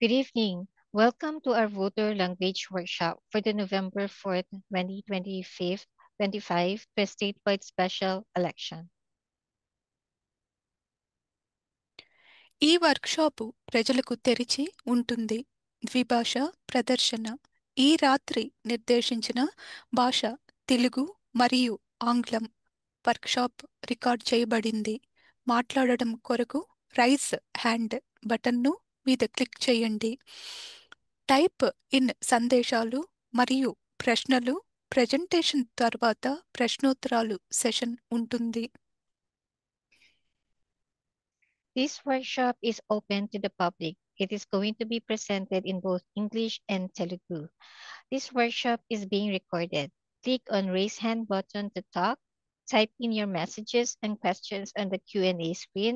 Good evening. Welcome to our voter language workshop for the November 4th, 2025, 25 to a statewide special election. ఈ workshop ప్రజలకు తెరిచి ఉంటుంది. ద్విభాష ప్రదర్శన. ఈ రాత్రి నిర్దేశించిన భాష తెలుగు మరియు ఆంగ్లం. వర్క్షాప్ రికార్డ్ చేయబడింది. మాట్లాడడం కొరకు రైస్ హ్యాండ్ బటన్ను మీద క్లిక్ చేయండి. టైప్ ఇన్ సందేశాలు మరియు ప్రశ్నలు. ప్రెజెంటేషన్ తర్వాత ప్రశ్నోత్తరాలు సెషన్ ఉంటుంది. This workshop is open to the public. It is going to be presented in both English and Telugu. This workshop is being recorded. Click on raise hand button to talk. Type in your messages and questions on the Q&A screen.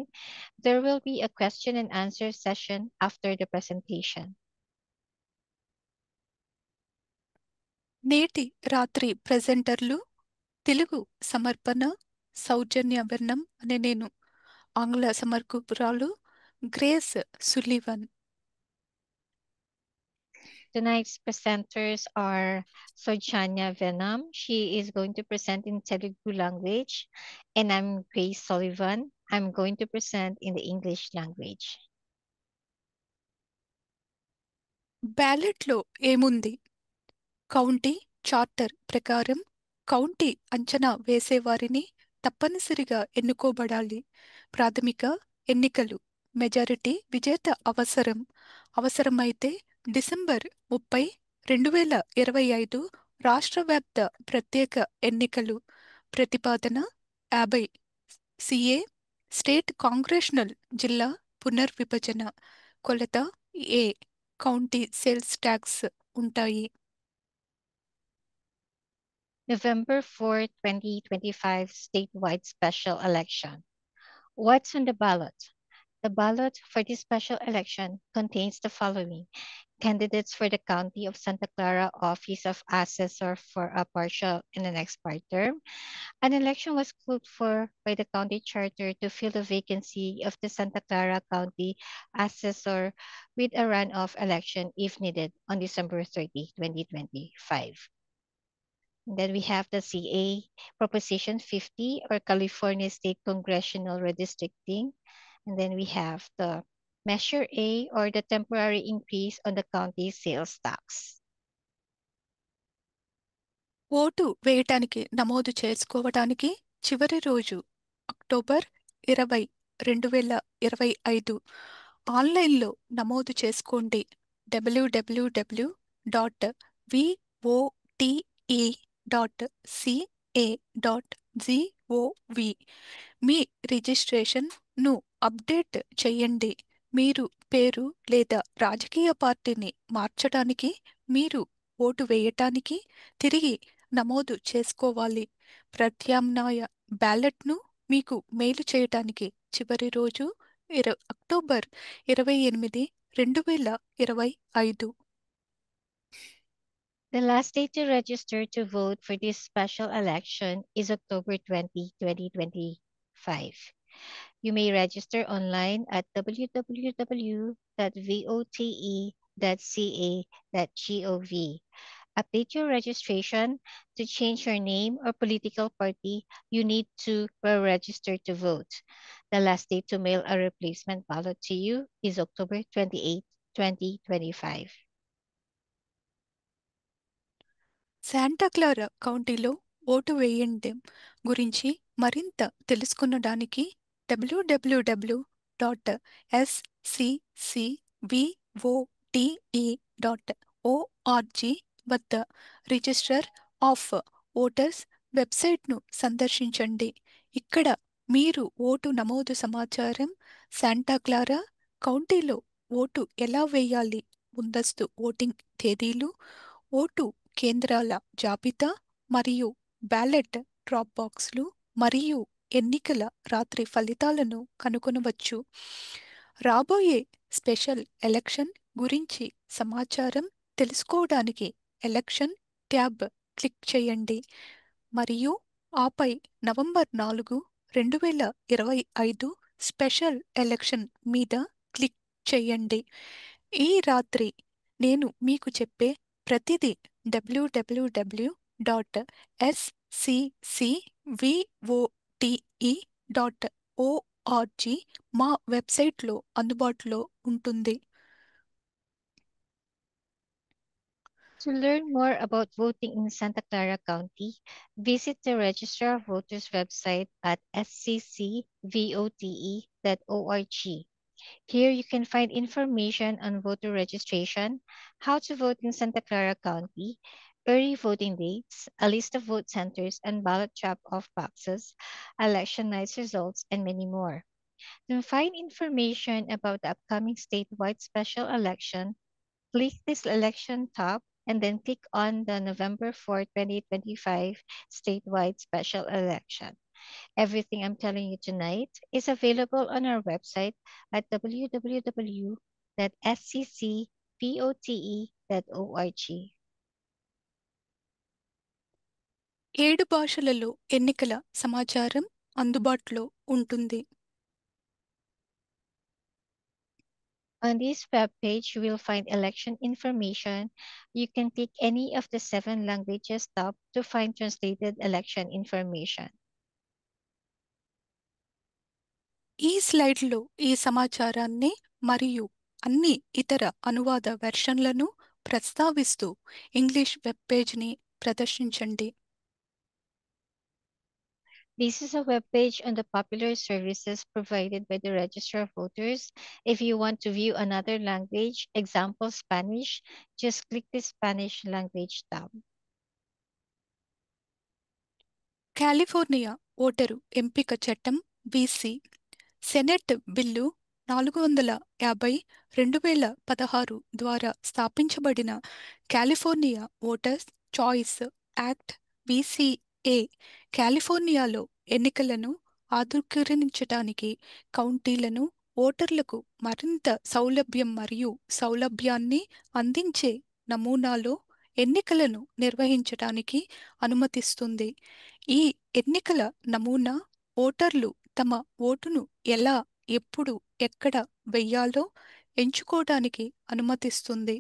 There will be a question and answer session after the presentation. నేటి రాత్రి ప్రెజెంటర్లు తెలుగు సమర్పణ సౌజన్య వర్ణం అనే నేను, ఆంగ్ల సమర్కురాలు grace Sullivan. Tonight's presenters are Sojanya Venam. She is going to present in Telugu language. And I'm Grace Sullivan. I'm going to present in the English language. బ్యాలెట్లో ఏముంది? County charter ప్రకారం county అంచనా వేసేవారిని తప్పనిసరిగా ఎన్నుకోబడాలి. ప్రాథమిక ఎన్నికలు మెజారిటీ విజేత అవసరమైతే December 30, 2025 రాష్ట్రవ్యాప్త ప్రత్యేక ఎన్నికలు. ప్రతిపాదన 50 సిఏ స్టేట్ కాంగ్రెషనల్ జిల్లా పునర్విభజన. కొలత ఏ కౌంటీ సేల్స్ ట్యాక్స్ ఉంటాయి. November 4, 2025 statewide special election. What's on the ballot? The ballot for this special election contains the following: candidates for the County of Santa Clara Office of Assessor for a partial and an expired term. An election was called for by the county charter to fill the vacancy of the Santa Clara County Assessor with a runoff election if needed on December 30, 2025. And then we have the CA Proposition 50, or California State Congressional Redistricting. And then we have the Measure A, or the temporary increase on the county sales tax. Vote వేయటానికి నమోదు చేసుకోవటానికి చివరి రోజు October 20, 2025. ఆన్లైన్లో నమోదు చేసుకోండి. www.vote.ca.gov. మీ రిజిస్ట్రేషన్ను update చేయండి. మీరు పేరు లేదా రాజకీయ పార్టీని మార్చడానికి, మీరు ఓటు వేయటానికి తిరిగి నమోదు చేసుకోవాలి. ప్రత్యామ్నాయ బ్యాలెట్ను మీకు మెయిల్ చేయటానికి చివరి రోజు October 28, 2025. The last day to register to vote for this special election is October 20, 2025. You may register online at www.vote.ca.gov. Update your registration. To change your name or political party, you need to register to vote. The last day to mail a replacement ballot to you is October 28, 2025. Santa Clara కౌంటీలో vote వేయడం గురించి మరింత తెలుసుకునడానికి www.sccvote.org వద్ద register of voters వెబ్సైట్ను సందర్శించండి. ఇక్కడ మీరు vote నమోదు సమాచారం, శాంటా క్లారా కౌంటీలో ఓటు ఎలా వేయాలి, ముందస్తు ఓటింగ్ తేదీలు, ఓటు కేంద్రాల జాబితా మరియు బ్యాలెట్ డ్రాప్ బాక్స్లు మరియు ఎన్నికల రాత్రి ఫలితాలను కనుగొనవచ్చు. రాబోయే స్పెషల్ ఎలక్షన్ గురించి సమాచారం తెలుసుకోవడానికి ఎలక్షన్ ట్యాబ్ క్లిక్ చేయండి మరియు ఆపై నవంబర్ 4, 2025 స్పెషల్ ఎలక్షన్ మీద క్లిక్ చేయండి. ఈ రాత్రి నేను మీకు చెప్పే ప్రతిదీ www.scCVOTE.org మా వెబ్సైట్లో అందుబాటులో ఉంటుంది. To learn more about voting in Santa Clara County, visit the Register of Voters website at sccvote.org. Here you can find information on voter registration, how to vote in Santa Clara County, early voting dates, a list of vote centers and ballot drop-off boxes, election night results, and many more. To find information about the upcoming statewide special election, click this election tab and then click on the November 4, 2025 statewide special election. Everything I'm telling you tonight is available on our website at www.scccpote.org. 7 భాషలలో ఎన్నికల సమాచారం అందుబాటులో ఉంటుంది. On this web page, you will find election information. You can click any of the 7 languages tab to find translated election information. ఈ స్లైడ్లో ఈ సమాచారాన్ని మరియు అన్ని ఇతర అనువాద వెర్షన్లను ప్రస్తావిస్తూ ఇంగ్లీష్ వెబ్ పేజ్ని ప్రదర్శించండి. This is a web page on the popular services provided by the Register of Voters. If you want to view another language, example Spanish, just click the Spanish language tab. California voter ఎంపిక చట్టం BC senate bill 450/2016 ద్వారా స్థాపించబడిన California voters choice act BCA కాలిఫోర్నియాలో ఎన్నికలను ఆధునీకరించడానికి కౌంటీలను ఓటర్లకు మరింత సౌలభ్యం మరియు సౌలభ్యాన్ని అందించే నమూనాలో ఎన్నికలను నిర్వహించడానికి అనుమతిస్తుంది. ఈ ఎన్నికల నమూనా ఓటర్లు తమ ఓటును ఎలా, ఎప్పుడు, ఎక్కడ వెయ్యాలో ఎంచుకోవడానికి అనుమతిస్తుంది.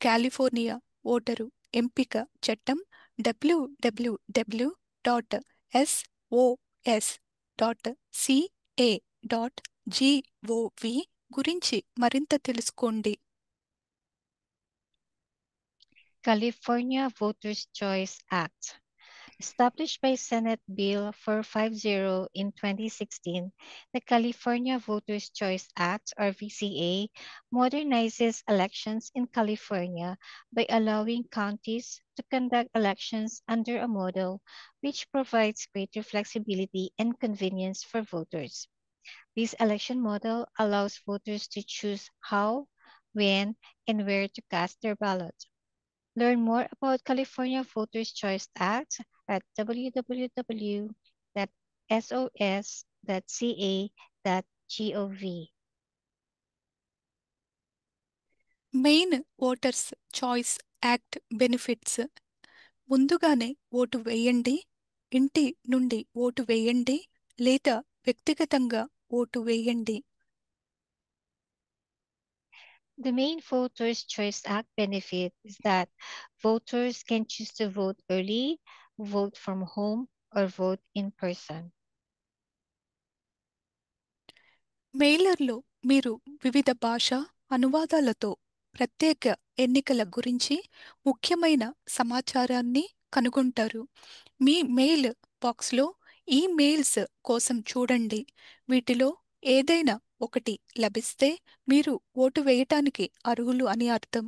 కాలిఫోర్నియా ఓటరు ఎంపిక చట్టం www.sos.ca.gov గురించి మరింత తెలుసుకోండి. California Voters' Choice Act. Established by Senate Bill 450 in 2016, the California Voters' Choice Act, or VCA, modernizes elections in California by allowing counties to conduct elections under a model which provides greater flexibility and convenience for voters. This election model allows voters to choose how, when, and where to cast their ballot. Learn more about California Voters' Choice Act at www.sos.ca.gov. Main voters choice act benefits. ముందుగానే vote వేయండి, ఇంటి నుండి vote వేయండి లేదా వ్యక్తిగతంగా vote వేయండి. The main Voters' Choice Act benefit is that voters can choose to vote early, vote from home, or vote in person. మెయిలర్లో మీరు వివిధ భాషా అనువాదాలతో ప్రత్యేక ఎన్నికల గురించి ముఖ్యమైన సమాచారాన్ని కనుగొంటారు. మీ మెయిల్ బాక్స్లో ఈమెయిల్స్ కోసం చూడండి. వీటిలో ఏదైనా ఒకటి లభిస్తే మీరు ఓటు వేయటానికి అర్హులు అని అర్థం.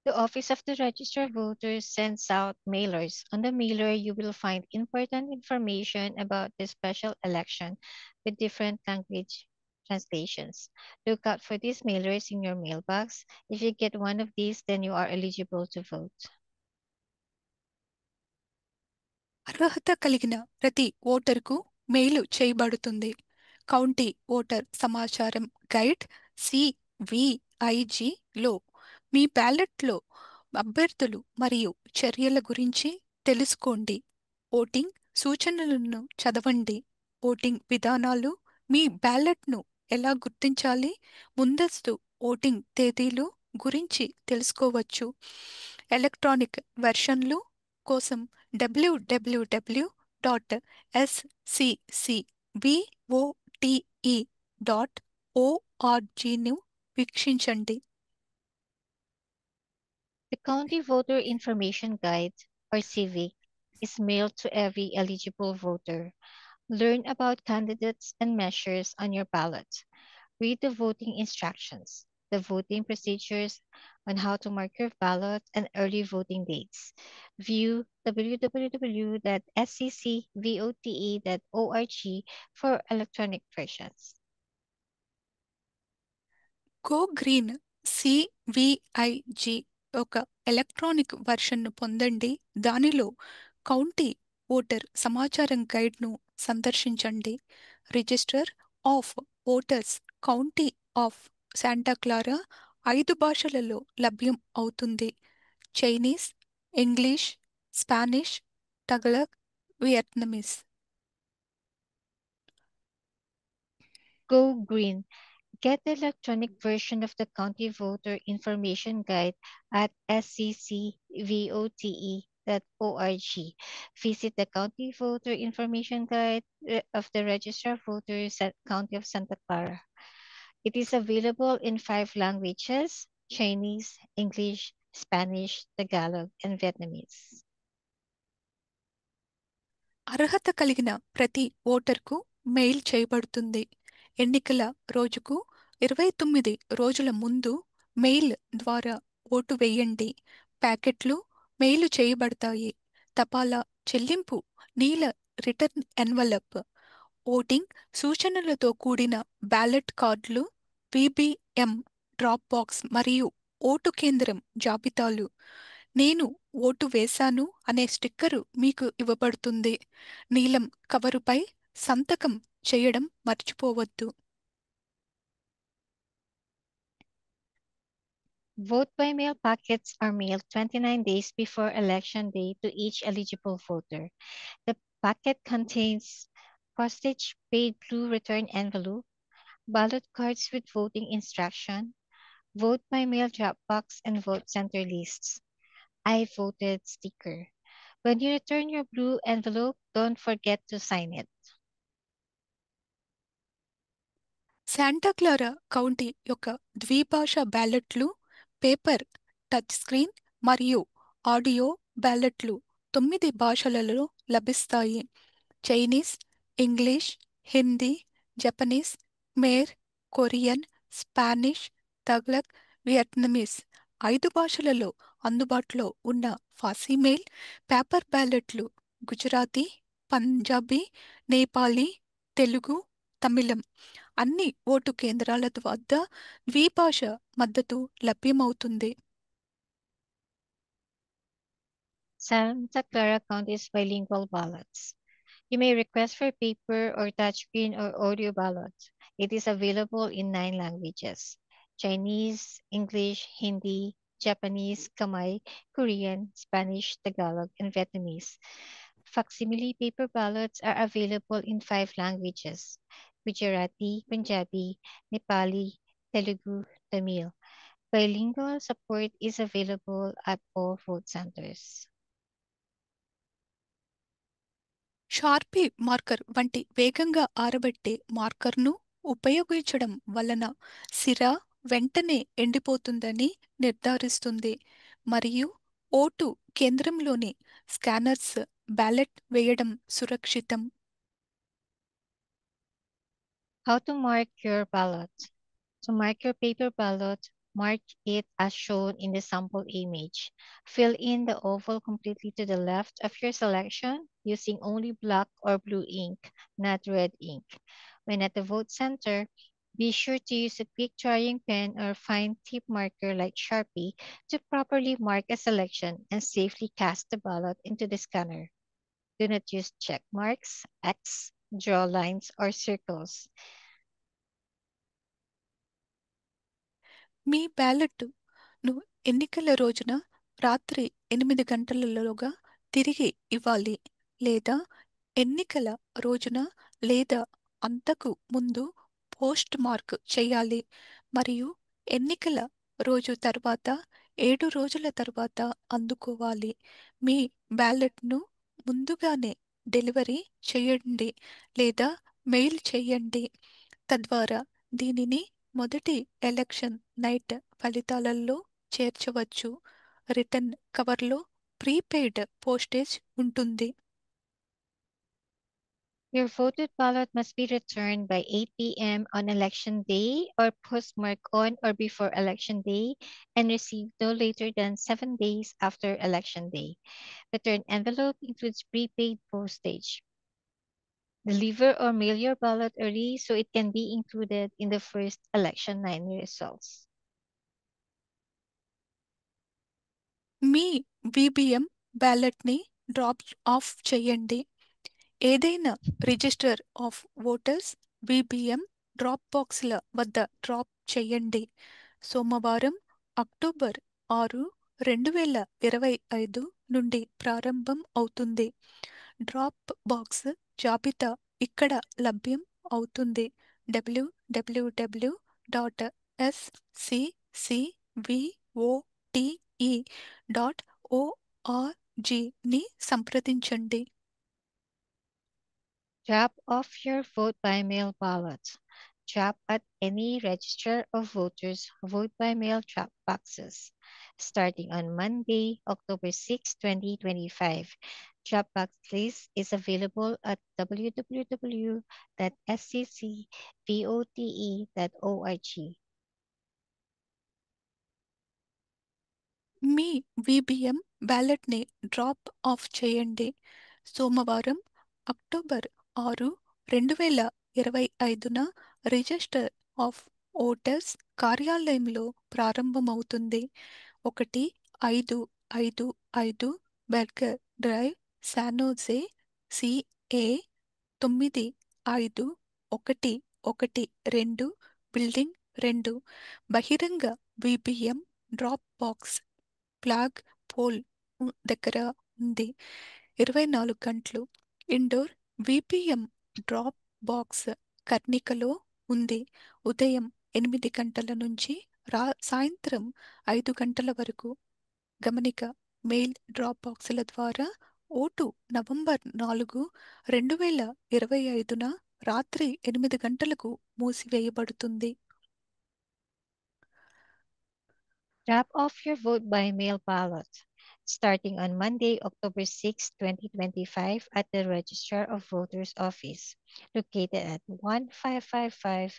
The Office of the Register of Voters sends out mailers. On the mailer, you will find important information about the special election with different language translations. Look out for these mailers in your mailbox. If you get one of these, then you are eligible to vote. అర్హత కలిగిన ప్రతి ఓటరుకు mail చేయబడుతుంది. County voter సమాచారం guide CVIG-లో మీ బ్యాలెట్లో అభ్యర్థులు మరియు చర్యల గురించి తెలుసుకోండి. ఓటింగ్ సూచనలను చదవండి. ఓటింగ్ విధానాలు మీ బ్యాలెట్ను ఎలా గుర్తించాలి? ముందస్తు ఓటింగ్ తేదీలు గురించి తెలుసుకోవచ్చు. ఎలక్ట్రానిక్ వెర్షన్లు కోసం www.sccvote.org ను వీక్షించండి. The County Voter Information Guide, or CVIC, is mailed to every eligible voter. Learn about candidates and measures on your ballot. Read the voting instructions, the voting procedures on how to mark your ballot, and early voting dates. View www.sccvote.org for electronic versions. Go green సివిఐజి ఒక electronic వెర్షన్ను పొందండి. దానిలో county voter సమాచారం గైడ్ను సందర్శించండి. Register of voters county of Santa Clara 5 భాషలలో లభ్యం అవుతుంది. Chinese, English, Spanish, Tagalog, Vietnamese. Go Green. Get the electronic version of the County Voter Information Guide at sccvote.org. Visit the County Voter Information Guide of the Register of Voters at County of Santa Clara. It is available in 5 languages: Chinese, English, Spanish, Tagalog, and Vietnamese. అర్హత కలిగిన ప్రతి ఓటర్కు mail చేయబడుతుంది. ఎన్నికల రోజుకు 29 రోజుల ముందు mail ద్వారా vote వేయండి. ప్యాకెట్లు మెయిలు చేయబడతాయి. తపాలా చెల్లింపు, నీల రిటర్న్ ఎన్వలప్, ఓటింగ్ సూచనలతో కూడిన బ్యాలెట్ కార్డులు, విబిఎం డ్రాప్ బాక్స్ మరియు ఓటు కేంద్రం జాబితాలు. నేను ఓటు వేశాను అనే స్టిక్కరు మీకు ఇవ్వబడుతుంది. నీలం కవరుపై సంతకం చేయడం మర్చిపోవద్దు. Vote by mail packets are mailed 29 days before election day to each eligible voter. The packet contains postage paid blue return envelope, ballot cards with voting instruction, vote by mail drop box, and vote center lists. I voted sticker. When you return your blue envelope, don't forget to sign it. Santa Clara county యొక్క ద్విభాషా బ్యాలెట్లు paper, touch screen మరియు audio బ్యాలెట్లు 9 భాషలలో లభిస్తాయి. Chinese, English, Hindi, Japanese, మేర్, Korean, Spanish, Tagalog, Vietnamese 5 భాషలలో అందుబాటులో ఉన్న ఫాసీమెయిల్ పేపర్ బ్యాలెట్లు గుజరాతీ, పంజాబీ, నేపాలీ, తెలుగు, తమిళం అన్ని ఓటు కేంద్రాల వద్ద ద్విభాష మద్దతు లభ్యమవుతుంది. Santa Clara County's bilingual ballots. You may request for paper or touchscreen or audio ballot. It is available in 9 languages: Chinese, English, Hindi, Japanese, Khmer, Korean, Spanish, Tagalog, and Vietnamese. Facsimile paper ballots are available in 5 languages: Gujarati, Punjabi, Nepali, Telugu, Tamil. Bilingual support is available at all vote centers. Sharpie marker వంటి వేగంగా ఆరబెట్టే మార్కర్ను ఉపయోగించడం వలన సిరా వెంటనే ఎండిపోతుందని నిర్ధారిస్తుంది మరియు vote కేంద్రంలోని స్కానర్స్ బ్యాలెట్ వేయడం సురక్షితం. How to mark your ballot. To mark your paper ballot, mark it as shown in the sample image. Fill in the oval completely to the left of your selection using only black or blue ink, not red ink. When at the vote center, be sure to use a quick drying pen or fine tip marker like Sharpie to properly mark a selection and safely cast the ballot into the scanner. Do not use check marks, X, draw lines, or circles. మీ బ్యాలెట్ను ఎన్నికల రోజున రాత్రి 8 గంటలలోగా తిరిగి ఇవ్వాలి లేదా ఎన్నికల రోజున లేదా అంతకు ముందు పోస్ట్ మార్క్ చేయాలి మరియు ఎన్నికల రోజు తర్వాత 7 రోజుల తర్వాత అందుకోవాలి. మీ బ్యాలెట్ను ముందుగానే డెలివరీ చేయండి లేదా మెయిల్ చేయండి. తద్వారా దీనిని మొదటి ఎలక్షన్ నైట్ ఫలితాలలో చేర్చవచ్చు. రిటర్న్ కవర్లో ప్రీపెయిడ్ పోస్టేజ్ ఉంటుంది. Your voted ballot must be returned by 8 p.m. on election day or postmarked on or before election day and received no later than 7 days after election day. Return envelope includes prepaid postage. Deliver or mail your ballot early so it can be included in the first election night results. మీ VBM బ్యాలెట్ని drop off చేయండి. ఏదైనా register of voters VBM drop బాక్స్ల వద్ద drop చేయండి. సోమవారం October 6, 2025 నుండి ప్రారంభం అవుతుంది. డ్రాప్ బాక్స్ జాబితా ఇక్కడ లభ్యం అవుతుంది. www.sccvote.org ని సంప్రదించండి. Drop off your vote by mail ballot. Drop at any register of voters vote by mail drop boxes. Starting on Monday, October 6, 2025. Drop box list is available at www.sccvote.org. మీ VBM బ్యాలెట్ని drop off చేయండి. సోమవారం October 6, 2025న register of voters కార్యాలయంలో ప్రారంభమవుతుంది. 1555 Berger drive, San Jose, CA 95112, building 2. బహిరంగ VBM drop box flag pole దగ్గర ఉంది. 24 గంటలు. ఇండోర్ విపిఎం డ్రాప్ బాక్స్ కర్ణికలో ఉంది. ఉదయం 8 గంటల నుంచి సాయంత్రం 5 గంటల వరకు. గమనిక: మెయిల్ డ్రాప్ బాక్సుల ద్వారా ఓటు నవంబర్ 4, 2025న రాత్రి 8 గంటలకు మూసివేయబడుతుంది. Drop off your vote by mail ballot. Starting on Monday, October 6, 2025 at the Registrar of Voters Office, located at 1555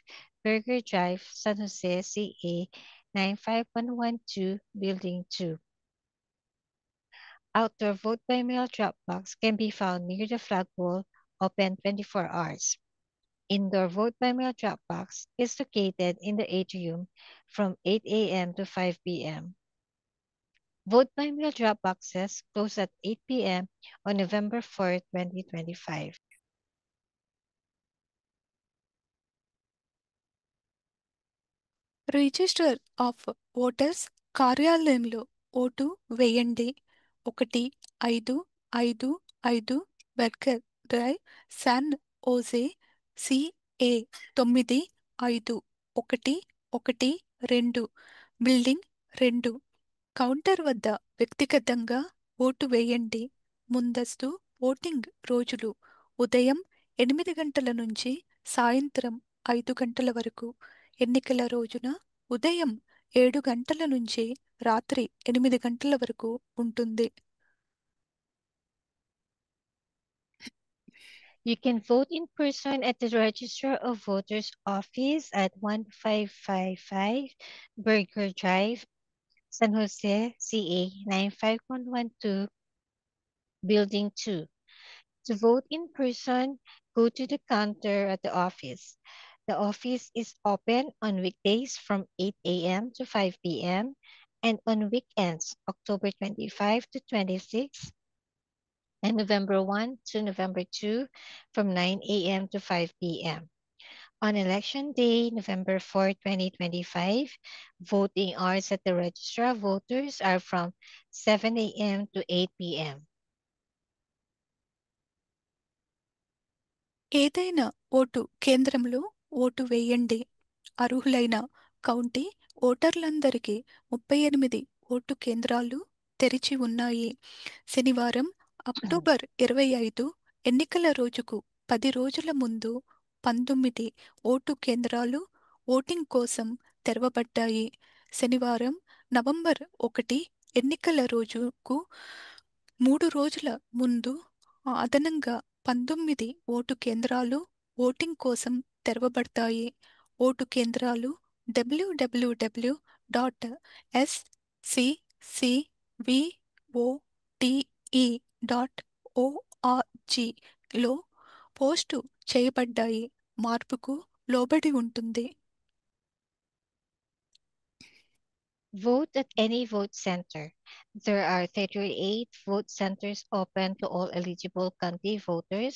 Burger Drive, San Jose, CA 95112, Building 2. Outdoor vote by mail drop box can be found near the flagpole, open 24 hours. Indoor vote by mail drop box is located in the atrium from 8 a.m. to 5 p.m. Vote by mail drop boxes close at 8 p.m. on November 4, 2025. Register of voters కార్యాలయంలో vote వేయండి. 1555 Berger drive, San OJ, CA 95112, building 2. Counter వద్ద వ్యక్తిగతంగా vote వేయండి. ముందస్తు voting రోజులు: ఉదయం 8 గంటల నుంచి సాయంత్రం 5 గంటల వరకు. ఎన్నికల రోజున ఉదయం 7 గంటల నుంచి రాత్రి 8 గంటల వరకు ఉంటుంది. You can vote in person at the Registrar of Voters Office at 1555 Burger Drive, San Jose, CA 95112, Building 2. To vote in person, go to the counter at the office. The office is open on weekdays from 8 a.m. to 5 p.m. and on weekends, October 25 to 26 and November 1 to November 2 from 9 a.m. to 5 p.m. On election day, November 4, 2025, voting hours at the Registrar of Voters are from 7 a.m. to 8 p.m. ఏదైనా vote కేంద్రంలో vote వేయండి. అర్హులైన county ఓటర్లందరికీ 38 vote కేంద్రాలు తెరిచి ఉన్నాయి. శనివారం October 25 ఎన్నికల రోజుకు 10 రోజుల ముందు 19 ఓటు కేంద్రాలు ఓటింగ్ కోసం తెరవబడ్డాయి. శనివారం నవంబర్ 1 ఎన్నికల రోజుకు 3 రోజుల ముందు అదనంగా 19 ఓటు కేంద్రాలు ఓటింగ్ కోసం తెరవబడతాయి. ఓటు కేంద్రాలు www.scvote.org లో పోస్టు చేయబడ్డాయి. మార్పుకు లోబడి ఉంటుంది. Vote at any vote center. There are 38 vote centers open to all eligible county voters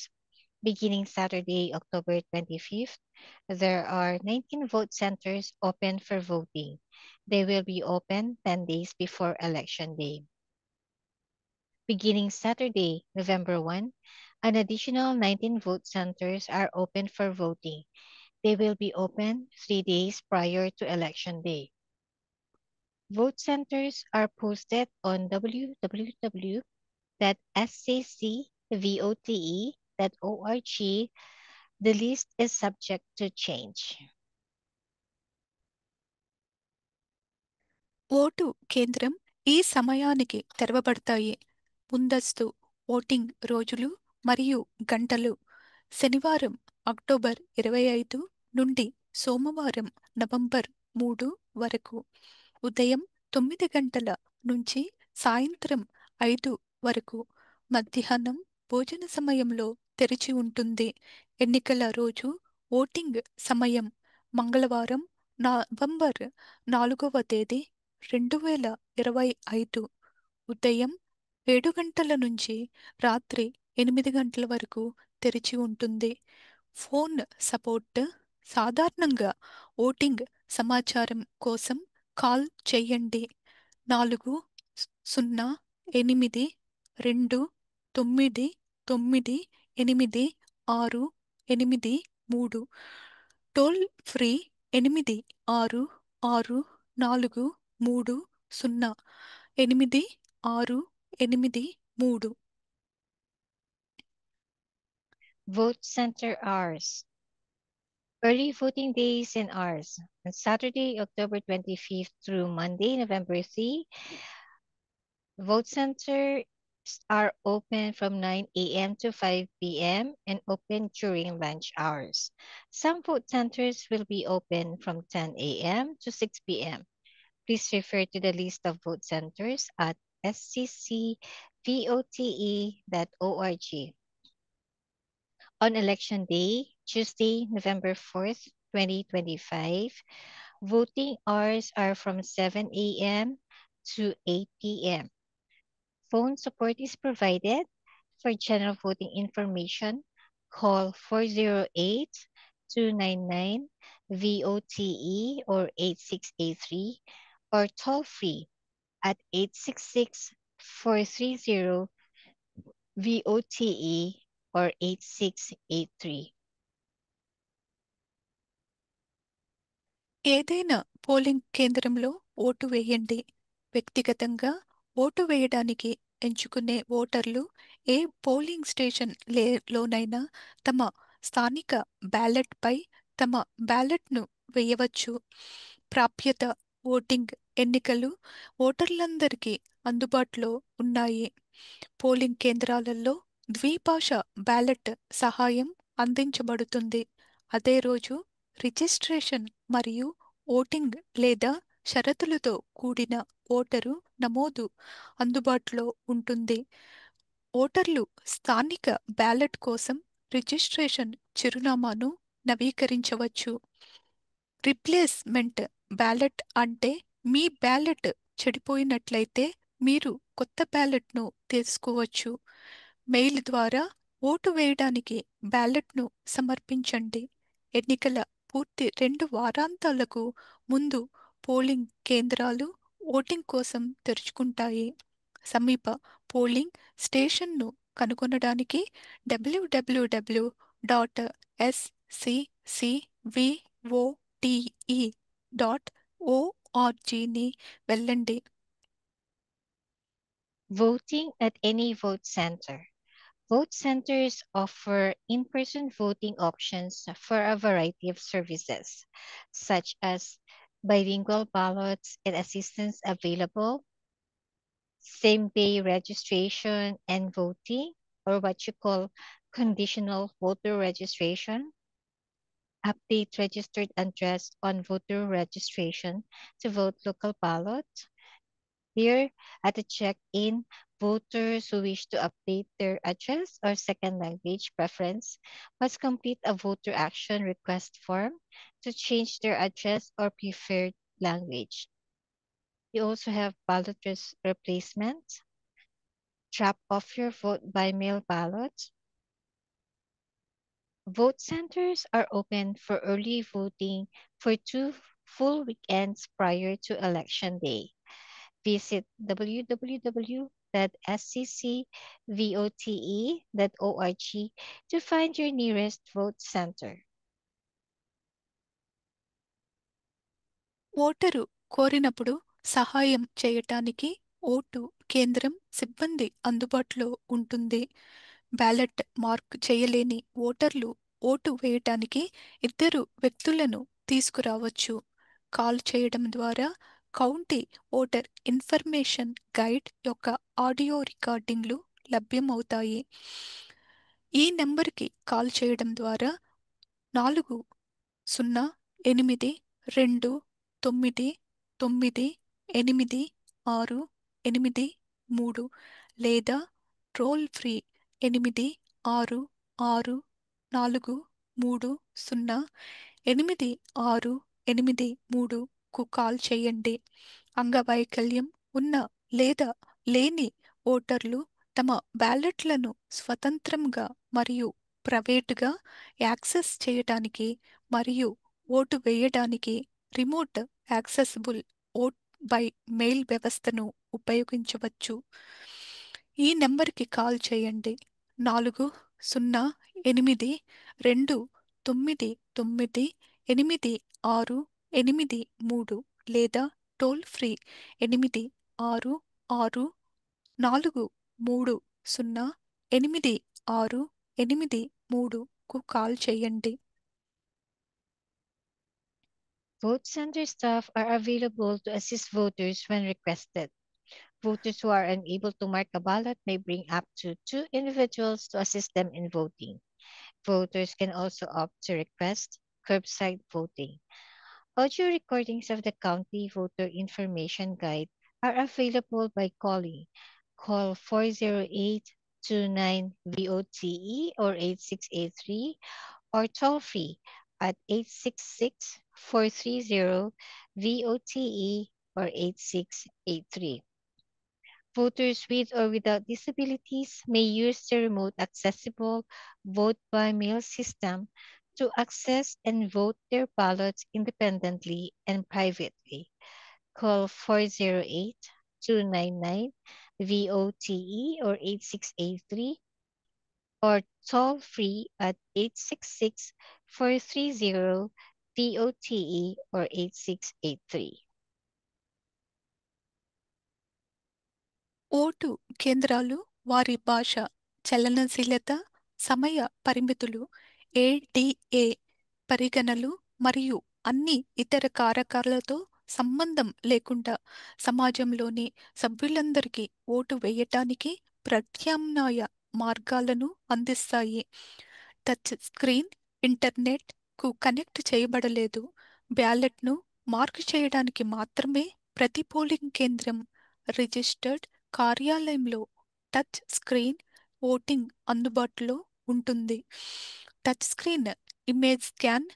beginning Saturday, October 25th. There are 19 vote centers open for voting. They will be open 10 days before Election Day. Beginning Saturday, November 1, an additional 19 vote centers are open for voting. They will be open 3 days prior to Election Day. Vote centers are posted on www.scvote.org. The list is subject to change. Vote కేంద్రం ఈ సమయానికి తెరవబడతాయి. ముందస్తు voting రోజులు మరియు గంటలు శనివారం October 25 నుండి సోమవారం నవంబర్ 3 వరకు ఉదయం 9 గంటల నుంచి సాయంత్రం 5 వరకు మధ్యాహ్నం భోజన సమయంలో తెరిచి ఉంటుంది. ఎన్నికల రోజు ఓటింగ్ సమయం మంగళవారం నవంబర్ 4వ తేదీ 2025 ఉదయం 7 గంటల నుంచి రాత్రి 8 గంటల వరకు తెరిచి ఉంటుంది. ఫోన్ సపోర్ట్ సాధారణంగా ఓటింగ్ సమాచారం కోసం కాల్ చేయండి 4028299863 toll free 8634308683. Vote center hours. Early voting days and hours. On Saturday, October 25th through Monday, November 3, vote centers are open from 9 a.m. to 5 p.m. and open during lunch hours. Some vote centers will be open from 10 a.m. to 6 p.m. Please refer to the list of vote centers at sccvote.org. On Election Day, Tuesday, November 4th, 2025, voting hours are from 7 a.m. to 8 p.m. Phone support is provided. For general voting information, call 408-299-VOTE or 8683 or toll free at 866-430-VOTE or 8683. ఏదైనా polling కేంద్రంలో vote వేయండి. వ్యక్తిగతంగా vote వేయడానికి ఎంచుకునే ఓటర్లు ఏ polling station లోనైనా తమ స్థానిక బ్యాలెట్పై తమ బ్యాలెట్ను వేయవచ్చు. ప్రాప్యత ఓటింగ్ ఎన్నికలు ఓటర్లందరికీ అందుబాటులో ఉన్నాయి. పోలింగ్ కేంద్రాలలో ద్విభాష బ్యాలెట్ సహాయం అందించబడుతుంది. అదే రోజు రిజిస్ట్రేషన్ మరియు ఓటింగ్ లేదా షరతులతో కూడిన ఓటరు నమోదు అందుబాటులో ఉంటుంది. ఓటర్లు స్థానిక బ్యాలెట్ కోసం రిజిస్ట్రేషన్ చిరునామాను నవీకరించవచ్చు. రిప్లేస్మెంట్ బ్యాలెట్ అంటే మీ బ్యాలెట్ చెడిపోయినట్లయితే మీరు కొత్త బ్యాలెట్ను తీసుకోవచ్చు. మెయిల్ ద్వారా ఓటు వేయడానికి బ్యాలెట్ను సమర్పించండి. ఎన్నికల పూర్తి 2 వారాంతాలకు ముందు పోలింగ్ కేంద్రాలు ఓటింగ్ కోసం తెరుచుకుంటాయి. సమీప పోలింగ్ స్టేషన్ను కనుగొనడానికి www.scc vote.org ని వెళ్ళండి. Voting at any vote center. Vote centers offer in-person voting options for a variety of services, such as bilingual ballots and assistance available, same-day registration and voting, or what you call conditional voter registration, update registered address on voter registration to vote local ballot. Here at the check-in, voters who wish to update their address or second language preference must complete a voter action request form to change their address or preferred language. You also have ballot replacement, drop off your vote by mail ballot. Vote centers are open for early voting for 2 full weekends prior to Election Day. Visit www.sccvote.org to find your nearest vote center. Voter కోరినప్పుడు సహాయం చేయటానికి vote కేంద్రం సిబ్బంది అందుబాటులో ఉంటుంది. Ballot mark చేయలేని ఓటర్లు vote వేయటానికి 2 వ్యక్తులను తీసుకురావచ్చు. కాల్ చేయడం ద్వారా కౌంటీ ఓటర్ ఇన్ఫర్మేషన్ గైడ్ యొక్క ఆడియో రికార్డింగ్లు లభ్యమవుతాయి. ఈ నెంబర్కి కాల్ చేయడం ద్వారా 4028299863 లేదా టోల్ ఫ్రీ 86308683కు కాల్ చేయండి. అంగవైకల్యం ఉన్న లేదా లేని ఓటర్లు తమ బ్యాలెట్లను స్వతంత్రంగా మరియు ప్రైవేటుగా యాక్సెస్ చేయటానికి మరియు ఓటు వేయడానికి remote accessible vote by mail వ్యవస్థను ఉపయోగించవచ్చు. ఈ నెంబర్కి కాల్ చేయండి 4028299863 లేదా టోల్ ఫ్రీ 86308683కు కాల్ చేయండి. Vote center staff are available to assist voters when requested. Voters who are unable to mark a ballot may bring up to 2 individuals to assist them in voting. Voters can also opt to request curbside voting. Audio recordings of the county voter information guide are available by calling. Call 408-29-VOTE or 8683 or toll free at 866-430-VOTE or 8683. Voters with or without disabilities may use the remote accessible vote by mail system to access and vote their ballots independently and privately. Call 408-299-VOTE or 8683 or toll free at 866-430-VOTE or 8683. Vote కేంద్రాలు వారి భాష, చలనశీలత, సమయ పరిమితులు, ADA పరిగణలు మరియు అన్ని ఇతర కారకాలతో సంబంధం లేకుండా సమాజంలోని సభ్యులందరికీ ఓటు వేయటానికి ప్రత్యామ్నాయ మార్గాలను అందిస్తాయి. టచ్ స్క్రీన్ ఇంటర్నెట్కు కనెక్ట్ చేయబడలేదు. బ్యాలెట్ను మార్క్ చేయడానికి మాత్రమే ప్రతి పోలింగ్ కేంద్రం రిజిస్టర్డ్ కార్యాలయంలో టచ్ స్క్రీన్ ఓటింగ్ అందుబాటులో ఉంటుంది. టచ్ స్క్రీన్ ఇమేజ్ స్కాన్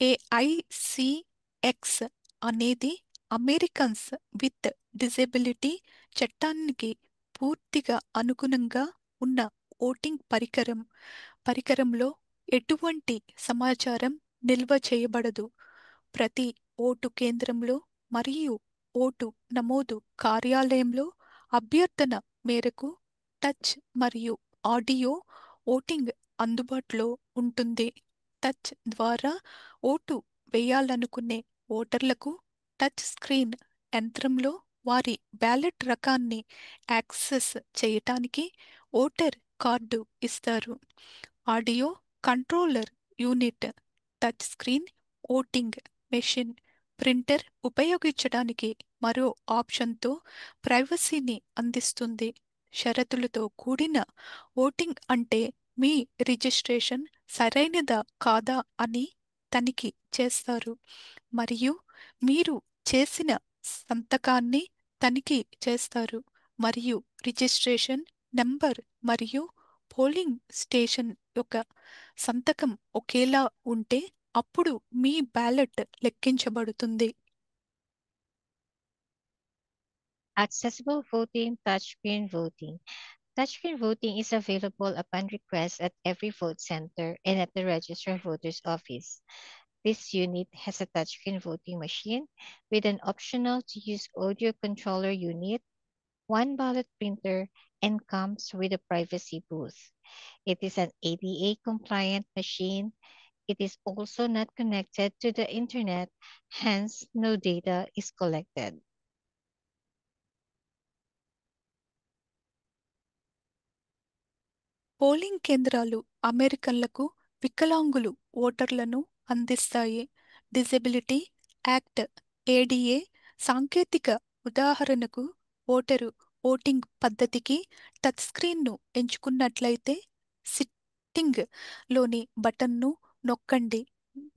ఏఐసిఎక్స్ అనేది అమెరికన్స్ విత్ డిజేబిలిటీ చట్టానికి పూర్తిగా అనుగుణంగా ఉన్న ఓటింగ్ పరికరం. పరికరంలో ఎటువంటి సమాచారం నిల్వ చేయబడదు. ప్రతి ఓటు కేంద్రంలో మరియు ఓటు నమోదు కార్యాలయంలో అభ్యర్థన మేరకు టచ్ మరియు ఆడియో ఓటింగ్ అందుబాటులో ఉంటుంది. టచ్ ద్వారా ఓటు వేయాలనుకునే ఓటర్లకు టచ్ స్క్రీన్ యంత్రంలో వారి బ్యాలెట్ రకాన్ని యాక్సెస్ చేయటానికి ఓటర్ కార్డు ఇస్తారు. Audio controller unit touch screen voting machine printer ఉపయోగించడానికి మరో ఆప్షన్తో ప్రైవసీని అందిస్తుంది. షరతులతో కూడిన ఓటింగ్ అంటే మీ రిజిస్ట్రేషన్ సరైనదా కాదా అని తనిఖీ చేస్తారు మరియు మీరు చేసిన సంతకాన్ని తనిఖీ చేస్తారు మరియు రిజిస్ట్రేషన్ నంబర్ మరియు పోలింగ్ స్టేషన్ యొక్క సంతకం ఒకేలా ఉంటే అప్పుడు మీ బ్యాలెట్ లెక్కించబడుతుంది. Accessible voting, touchscreen voting. Touchscreen voting is available upon request at every vote center and at the registered voter's office. This unit has a touchscreen voting machine with an optional to use audio controller unit, one ballot printer, and comes with a privacy booth. It is an ADA compliant machine. It is also not connected to the internet, hence no data is collected. Polling కేంద్రాలు అమెరికన్లకు వికలాంగులు ఓటర్లను అందిస్తాయి. Disability act ADA సాంకేతిక ఉదాహరణకు voter voting పద్ధతికి touch స్క్రీన్ను ఎంచుకున్నట్లయితే sitting లోని బటన్ను నొక్కండి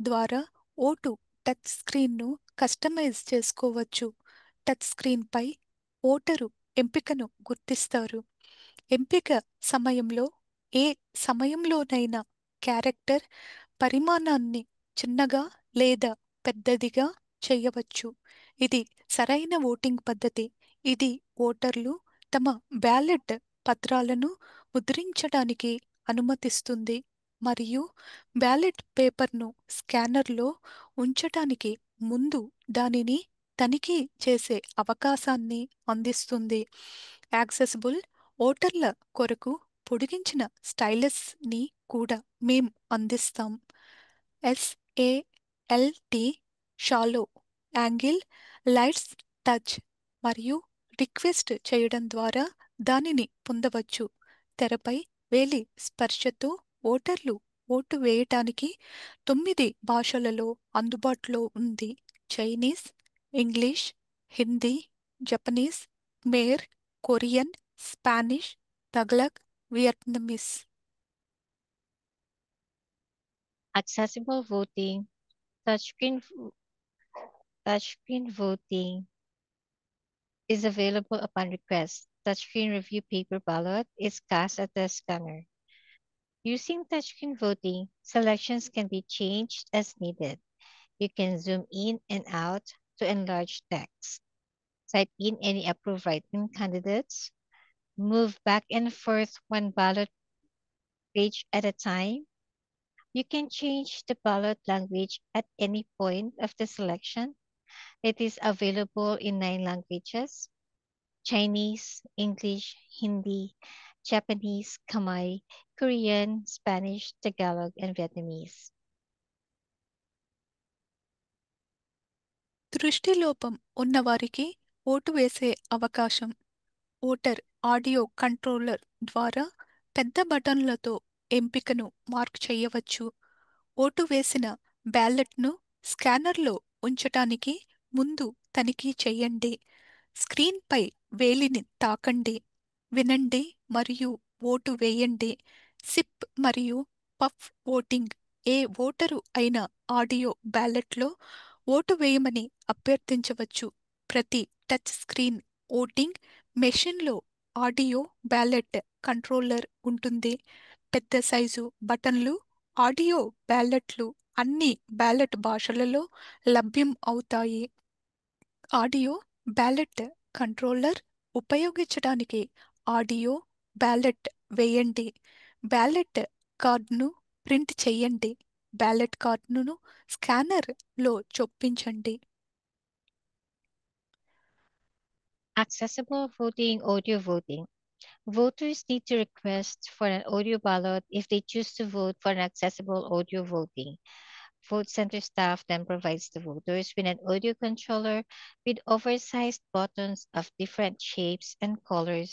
ద్వారా ఓటు టచ్ స్క్రీన్ను కస్టమైజ్ చేసుకోవచ్చు. టచ్ స్క్రీన్పై ఓటరు ఎంపికను గుర్తిస్తారు. ఎంపిక సమయంలో ఏ సమయంలోనైనా క్యారెక్టర్ పరిమాణాన్ని చిన్నగా లేదా పెద్దదిగా చేయవచ్చు. ఇది సరైన ఓటింగ్ పద్ధతి. ఇది ఓటర్లు తమ బ్యాలెట్ పత్రాలను ముద్రించడానికి అనుమతిస్తుంది మరియు బ్యాలెట్ పేపర్ను స్కానర్లో ఉంచటానికి ముందు దానిని తనిఖీ చేసే అవకాశాన్ని అందిస్తుంది. యాక్సెసిబుల్ ఓటర్ల కొరకు పొడిగించిన స్టైలస్ ని కూడా మేం అందిస్తాం. SALT shallow angle lights touch మరియు రిక్వెస్ట్ చేయడం ద్వారా దానిని పొందవచ్చు. తెరపై వేలి స్పర్శతో ఓటర్లు ఓటు వేయటానికి 9 భాషలలో అందుబాటులో ఉంది. Chinese, English, Hindi, Japanese, Khmer, Korean, Spanish, Tagalog, Vietnamese. Accessible voting, touchscreen touchscreen voting is available upon request. Touchscreen review paper ballot is cast at the scanner. Using touchscreen voting, selections can be changed as needed. You can zoom in and out to enlarge text, type in any approved write-in candidates, move back and forth one ballot page at a time. You can change the ballot language at any point of the selection. It is available in 9 languages: Chinese, English, Hindi, Japanese, Khmer, Korean, Spanish, Tagalog, and Vietnamese. దృష్టిలోపం ఉన్నవారికి vote వేసే అవకాశం. Voter audio controller ద్వారా పెద్ద బటన్లతో ఎంపికను mark చేయవచ్చు. Vote వేసిన బ్యాలెట్ను స్కానర్లో ఉంచటానికి ముందు తనిఖీ చేయండి. స్క్రీన్పై వేలిని తాకండి, వినండి మరియు ఓటు వేయండి. సిప్ మరియు పఫ్ ఓటింగ్ ఏ ఓటరు అయినా ఆడియో బ్యాలెట్లో ఓటు వేయమని అభ్యర్థించవచ్చు. ప్రతి టచ్ స్క్రీన్ ఓటింగ్ మెషిన్లో ఆడియో బ్యాలెట్ కంట్రోలర్ ఉంటుంది. పెద్ద సైజు బటన్లు ఆడియో బ్యాలెట్లు అన్ని బ్యాలెట్ భాషలలో లభ్యం అవుతాయి. ఆడియో బ్యాలెట్ కంట్రోలర్ ఉపయోగించడానికి ఆడియో బ్యాలెట్ వేయండి. బ్యాలెట్ కార్డును ప్రింట్ చేయండి. బ్యాలెట్ కార్డును స్కానర్లో చొప్పించండి. Accessible voting, audio voting. Voters need to request for an audio ballot if they choose to vote for an accessible audio voting. Vote center staff then provides the voters with an audio controller with oversized buttons of different shapes and colors,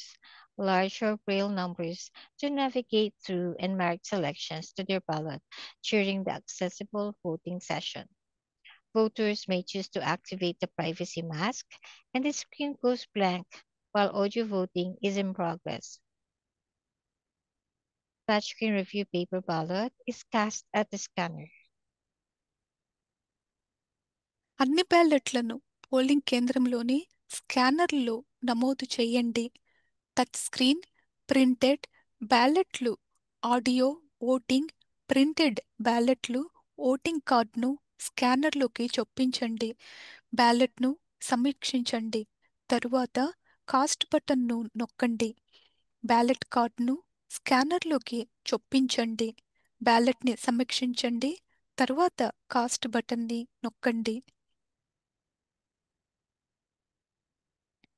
large or braille numbers to navigate through and mark selections to their ballot during the accessible voting session. Voters may choose to activate the privacy mask and the screen goes blank while audio voting is in progress. Touchscreen review paper ballot is cast at the scanner. అన్ని బ్యాలెట్లను polling కేంద్రంలోని స్కానర్లో నమోదు చేయండి. Touch screen, printed బ్యాలెట్లు, audio voting, printed బ్యాలెట్లు, voting కార్డును స్కానర్లోకి చొప్పించండి. బ్యాలెట్ను సమీక్షించండి. తరువాత కాస్ట్ బటన్ను నొక్కండి. బ్యాలెట్ కార్డును స్కానర్లోకి చొప్పించండి. బ్యాలెట్ని సమీక్షించండి. తరువాత కాస్ట్ బటన్ని నొక్కండి.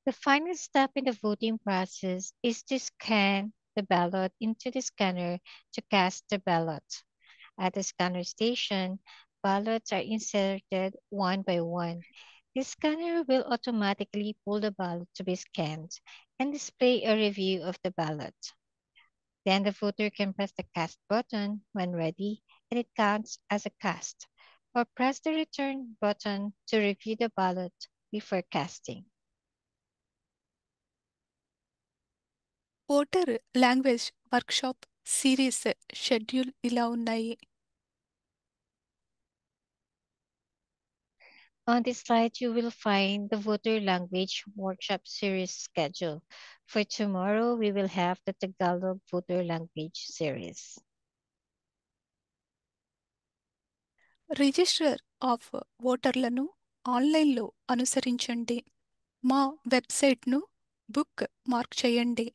The final step in the voting process is to scan the ballot into the scanner to cast the ballot. At the scanner station, ballots are inserted one by one. The scanner will automatically pull the ballot to be scanned and display a review of the ballot. Then the voter can press the cast button when ready and it counts as a cast, or press the return button to review the ballot before casting. Voter language workshop series schedule ఇలా ఉన్నాయి. On this slide, you will find the voter language workshop series schedule. For tomorrow, we will have the Tagalog voter language series. Register of ఓటర్లను ఆన్లైన్లో అనుసరించండి. మా వెబ్సైట్ను book mark చేయండి.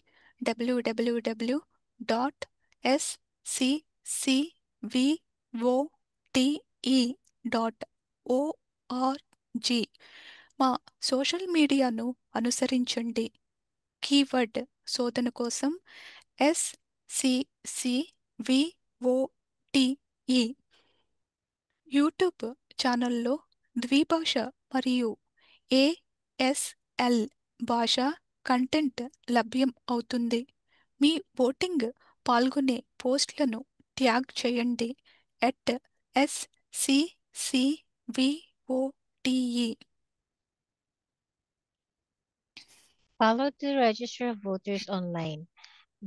www.scCVOTE.org. మా social మీడియాను అనుసరించండి. కీవర్డ్ శోధన కోసం SCCVOTE. యూట్యూబ్ ఛానల్లో ద్విభాష మరియు ASL భాష కంటెంట్ లభ్యం అవుతుంది. మీ ఓటింగ్ పాల్గొనే పోస్ట్లను ట్యాగ్ చేయండి @SCCVOTE. Follow the register of voters online.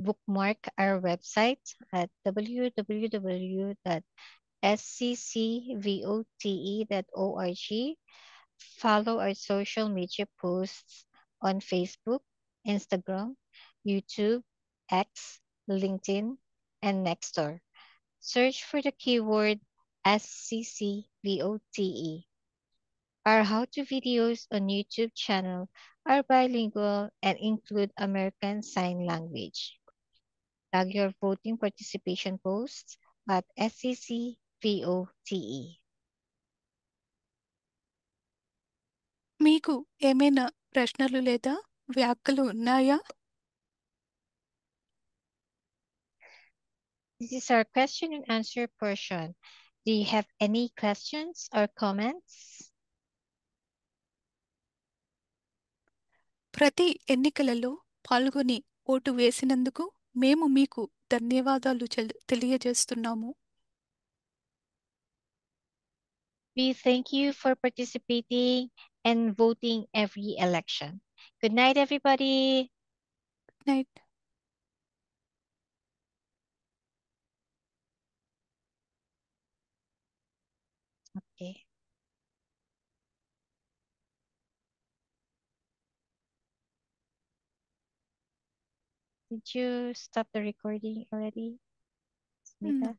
Bookmark our website at www.sccvote.org. Follow our social media posts on Facebook, Instagram, YouTube, X, LinkedIn, and Nextdoor. Search for the keyword SCCVOTE. Our how-to videos on YouTube channel are bilingual and include American Sign Language. Tag your voting participation posts at SCCVOTE. మీకు ఏమైనా ప్రశ్నలు లేదా వ్యాఖ్యలు ఉన్నాయా? This is our question and answer portion. Do you have any questions or comments? ప్రతి ఎన్నికలలో పాల్గొని vote వేసినందుకు మేము మీకు ధన్యవాదాలు తెలియజేస్తున్నాము. We thank you for participating and voting every election. Good night, everybody. Good night. Okay. Did you stop the recording already, Smita? No.